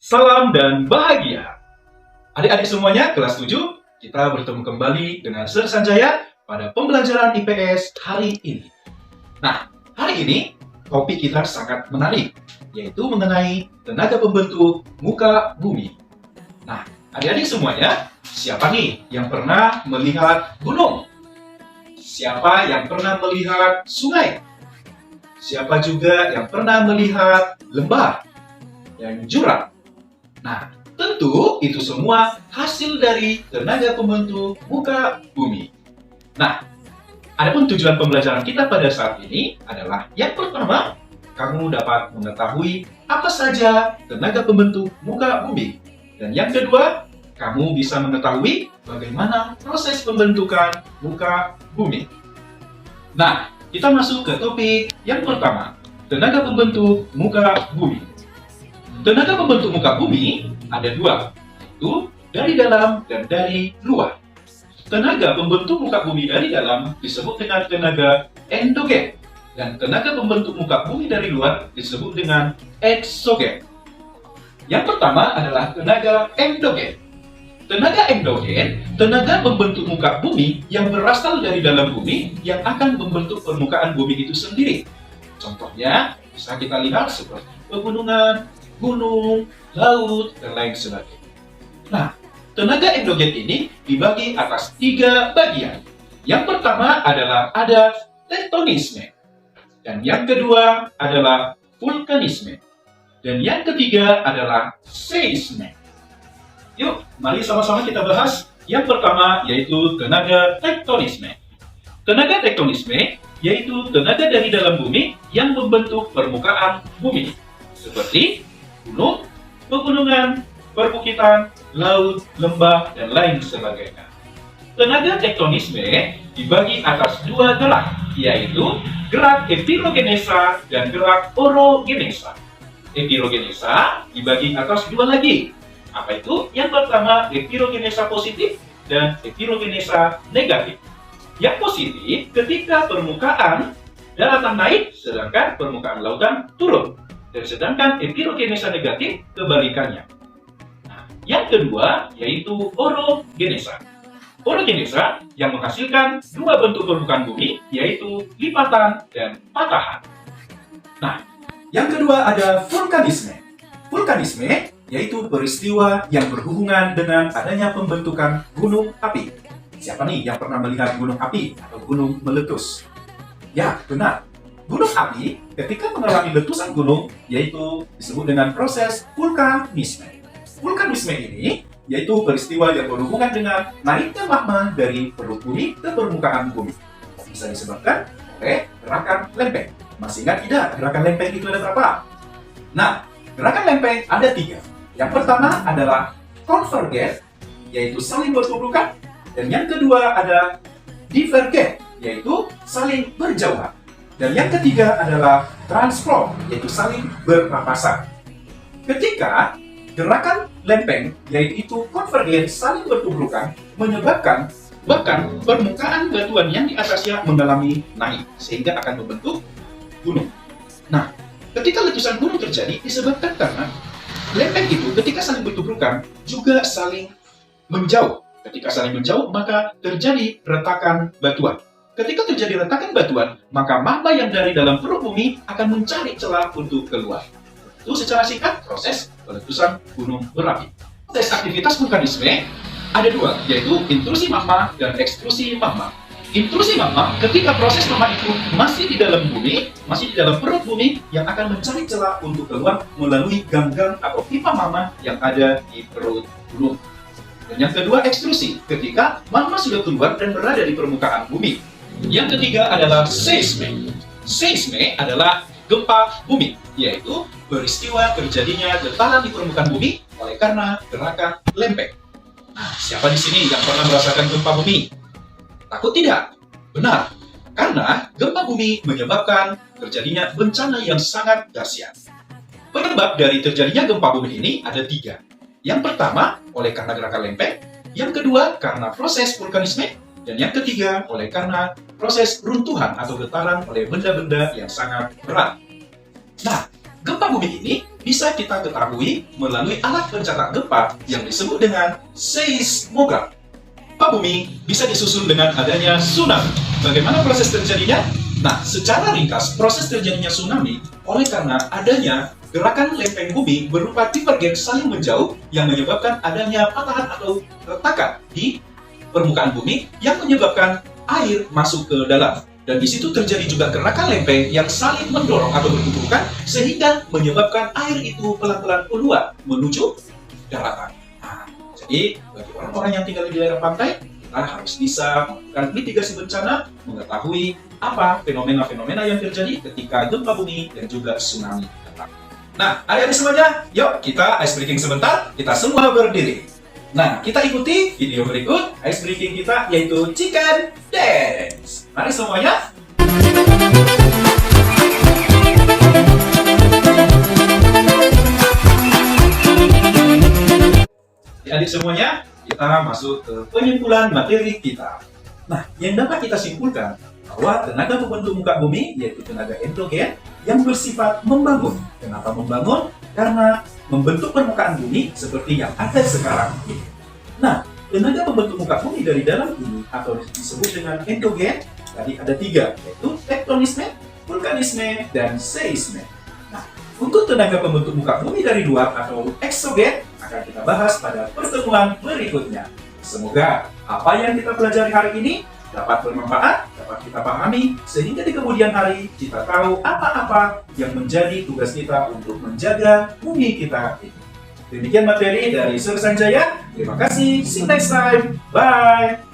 salam dan bahagia. Adik-adik semuanya, kelas 7, kita bertemu kembali dengan Sir Sanjaya pada pembelajaran IPS hari ini. Nah, hari ini topik kita sangat menarik, yaitu mengenai tenaga pembentuk muka bumi. Nah, adik-adik semuanya, siapa nih yang pernah melihat gunung? Siapa yang pernah melihat sungai? Siapa juga yang pernah melihat lembah dan jurang? Nah, tentu itu semua hasil dari tenaga pembentuk muka bumi. Nah, adapun tujuan pembelajaran kita pada saat ini adalah yang pertama, kamu dapat mengetahui apa saja tenaga pembentuk muka bumi. Dan yang kedua, kamu bisa mengetahui bagaimana proses pembentukan muka bumi. Nah, kita masuk ke topik yang pertama, tenaga pembentuk muka bumi. Tenaga pembentuk muka bumi ada dua, yaitu dari dalam dan dari luar. Tenaga pembentuk muka bumi dari dalam disebut dengan tenaga endogen, dan tenaga pembentuk muka bumi dari luar disebut dengan eksogen. Yang pertama adalah tenaga endogen. Tenaga endogen, tenaga pembentuk muka bumi yang berasal dari dalam bumi yang akan membentuk permukaan bumi itu sendiri. Contohnya, bisa kita lihat seperti pegunungan, gunung, laut, dan lain sebagainya. Nah, tenaga endogen ini dibagi atas 3 bagian. Yang pertama adalah ada tektonisme, dan yang kedua adalah vulkanisme, dan yang ketiga adalah seisme. Yuk, mari sama-sama kita bahas. Yang pertama yaitu tenaga tektonisme. Tenaga tektonisme yaitu tenaga dari dalam bumi yang membentuk permukaan bumi, seperti gunung, pegunungan, perbukitan, laut, lembah, dan lain sebagainya. Tenaga tektonisme dibagi atas 2 gerak, yaitu gerak epirogenesa dan gerak orogenesa. Epirogenesa dibagi atas 2 lagi. Apa itu? Yang pertama, epirogenesa positif dan epirogenesa negatif. Yang positif ketika permukaan daratan naik, sedangkan permukaan lautan turun. Dan sedangkan epirogenesa negatif kebalikannya. Nah, yang kedua yaitu orogenesa. Orogenesa yang menghasilkan 2 bentuk permukaan bumi, yaitu lipatan dan patahan. Nah, yang kedua ada vulkanisme. Vulkanisme yaitu peristiwa yang berhubungan dengan adanya pembentukan gunung api. Siapa nih yang pernah melihat gunung api atau gunung meletus? Ya, benar. Gunung api ketika mengalami letusan gunung yaitu disebut dengan proses vulkanisme. Vulkanisme ini yaitu peristiwa yang berhubungan dengan naiknya magma dari perut bumi ke permukaan bumi. Bisa disebabkan oleh gerakan lempeng. Masih ingat tidak gerakan lempeng itu ada berapa? Nah, gerakan lempeng ada 3. Yang pertama adalah konvergen, yaitu saling bertubuhkan. Dan yang kedua ada divergen, yaitu saling berjauhan. Dan yang ketiga adalah transform, yaitu saling berpapasan. Ketika gerakan lempeng, yaitu konvergen saling bertubuhkan, menyebabkan bahkan permukaan batuan yang di atasnya mengalami naik, sehingga akan membentuk gunung. Nah, ketika letusan gunung terjadi disebabkan karena lempeng itu ketika saling bertubuhkan juga saling menjauh. Ketika saling menjauh, maka terjadi retakan batuan. Ketika terjadi retakan batuan, maka magma yang dari dalam perut bumi akan mencari celah untuk keluar. Itu secara singkat proses peletusan gunung berapi. Proses aktivitas vulkanisme ada 2, yaitu intrusi magma dan ekstrusi magma. Intrusi magma ketika proses magma itu masih di dalam bumi, masih di dalam perut bumi yang akan mencari celah untuk keluar melalui gang-gang atau pipa magma yang ada di perut gunung. Dan yang kedua ekstrusi, ketika magma sudah keluar dan berada di permukaan bumi. Yang ketiga adalah seisme. Seisme adalah gempa bumi, yaitu peristiwa terjadinya getaran di permukaan bumi oleh karena gerakan lempeng. Nah, siapa di sini yang pernah merasakan gempa bumi? Takut tidak? Benar, karena gempa bumi menyebabkan terjadinya bencana yang sangat dahsyat. Penyebab dari terjadinya gempa bumi ini ada 3. Yang pertama, oleh karena gerakan lempeng. Yang kedua, karena proses vulkanisme. Dan yang ketiga, oleh karena proses runtuhan atau getaran oleh benda-benda yang sangat berat. Nah, gempa Gempa bumi ini bisa kita ketahui melalui alat pencatat gempa yang disebut dengan seismograf. Gempa bumi bisa disusul dengan adanya tsunami. Bagaimana proses terjadinya? Nah, secara ringkas, proses terjadinya tsunami oleh karena adanya gerakan lempeng bumi berupa divergen saling menjauh yang menyebabkan adanya patahan atau retakan di permukaan bumi yang menyebabkan air masuk ke dalam. Dan di situ terjadi juga gerakan lempeng yang saling mendorong atau bertuburkan sehingga menyebabkan air itu pelan-pelan keluar menuju daratan. Nah, jadi bagi orang-orang yang tinggal di daerah pantai, kita harus bisa melakukan mitigasi bencana, mengetahui apa fenomena-fenomena yang terjadi ketika gempa bumi dan juga tsunami datang. Nah, adik-adik semuanya, yuk kita ice breaking sebentar, kita semua berdiri. Nah, kita ikuti video berikut ice breaking kita yaitu chicken dance. Mari semuanya. Adik semuanya, kita masuk ke penyimpulan materi kita. Nah, yang dapat kita simpulkan bahwa tenaga pembentuk muka bumi yaitu tenaga endogen yang bersifat membangun. Kenapa membangun? Karena membentuk permukaan bumi seperti yang ada sekarang ini. Nah, tenaga pembentuk muka bumi dari dalam ini atau disebut dengan endogen tadi ada 3, yaitu tektonisme, vulkanisme, dan seisme. Nah, untuk tenaga pembentuk muka bumi dari luar atau eksogen akan kita bahas pada pertemuan berikutnya. Semoga apa yang kita pelajari hari ini dapat bermanfaat, dapat kita pahami, sehingga di kemudian hari kita tahu apa-apa yang menjadi tugas kita untuk menjaga bumi kita ini. Demikian materi dari Sur Sanjaya. Terima kasih. See you next time. Bye.